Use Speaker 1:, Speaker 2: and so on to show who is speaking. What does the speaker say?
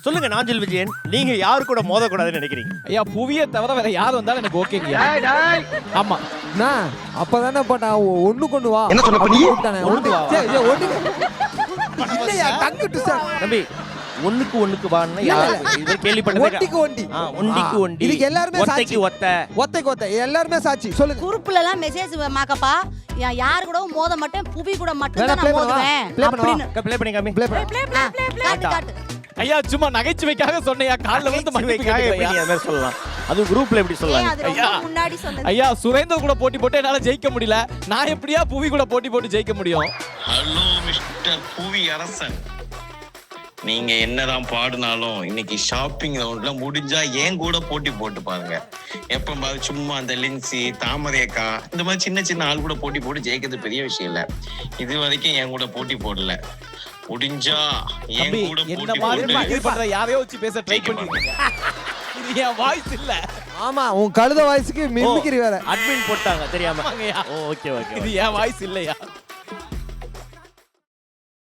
Speaker 1: சொல்லுங்க நாஞ்சில் விஜயன், நீங்க யாரு கூட மோதக்கூடாதுன்னு நினைக்கிறீங்க?
Speaker 2: ஐயா புவியை தவிர வேற யார் வந்தாலும் எனக்கு ஓகேங்க. ஆமா
Speaker 3: நான் அப்பதானே போட்டான் ஒண்ணுக்கு ஒண்ணு வா.
Speaker 4: என்ன சொன்ன நீ?
Speaker 1: ஒண்ணுக்கு வா.
Speaker 3: சரி ஒண்ணுக்கு இல்லையா டங்கு ட்விஸ்டர்.
Speaker 1: தம்பி ஒண்ணுக்கு வான்னா யாரு இது கேள்விப்பட்டதே?
Speaker 3: ஒண்டிக்கு ஒண்டி.
Speaker 1: ஒண்டிக்கு ஒண்டி.
Speaker 3: இதுக்கு எல்லாரும் சாட்சி.
Speaker 1: ஒத்தைக்கு ஒத்த.
Speaker 3: ஒத்தைக்கு ஒத்த எல்லாரும் சாட்சி. சொல்லுங்க.
Speaker 5: குரூப்ல எல்லாம் மெசேஜ் மாக்கப்பா, யார் கூடவும் மோத மாட்டேன், புவி கூட மட்டும் தான்
Speaker 3: play
Speaker 5: நான்
Speaker 3: பண்ணுவா.
Speaker 5: மோதுவேன்
Speaker 3: play பண்ணுவா.
Speaker 5: அப்படின்னு.
Speaker 1: ப்ளே பண்ணி காமி.
Speaker 3: ப்ளே பண்ணு.
Speaker 5: காட்டு காட்டு.
Speaker 2: ஐயா சும்மா நகைச்சுவைக்காக சொன்னையா, கால்ல வந்து மன்னிப்பு
Speaker 1: எப்படி நீ
Speaker 2: கேட்கலையா?
Speaker 1: அந்த மாதிரி சொல்லலாம்? அது குரூப்ல எப்படி சொல்லலாம்?
Speaker 5: அது ரொம்ப முன்னாடி சொன்னது.
Speaker 2: ஐயா சுரேந்தர் கூட போட்டி போட்டு என்னால ஜெயிக்க முடியல, நான் எப்படியா புவி கூட போட்டி போட்டு ஜெயிக்க முடியும்?
Speaker 6: ஹலோ மிஸ்டர் புவி அரசன், நீங்க என்னதான் பாடினாலும் இன்னைக்கு ஷாப்பிங் ரவுண்ட்ல முடிஞ்சா ஏன் கூட போட்டி போட்டு பாருங்க. எப்ப சும்மா அந்த லின்சி தாமரையக்கா இந்த மாதிரி சின்ன சின்ன ஆள் கூட போட்டி போட்டு ஜெயிக்கிறது பெரிய விஷயம் இல்ல. இது வரைக்கும் என் கூட போட்டி போடல. முடிஞ்சா என்
Speaker 2: தம்பி
Speaker 6: கூட
Speaker 2: என்ன
Speaker 6: போட்டி
Speaker 2: மாதிரி
Speaker 6: போட்டு
Speaker 2: இது பண்ற யாரையோ வச்சு பேச ட்ரை பண்ணிருக்கீங்க. இது என் வாய்ஸ் இல்ல.
Speaker 3: ஆமா உன் கழுத வாய்ஸ்க்கு மிமிக்ரி வேற.
Speaker 1: அட்மின் போட்டாங்க தெரியாம.
Speaker 2: ஆமாங்கய்யா.
Speaker 1: Okay okay.
Speaker 2: இது என் வாய்ஸ் இல்லையா?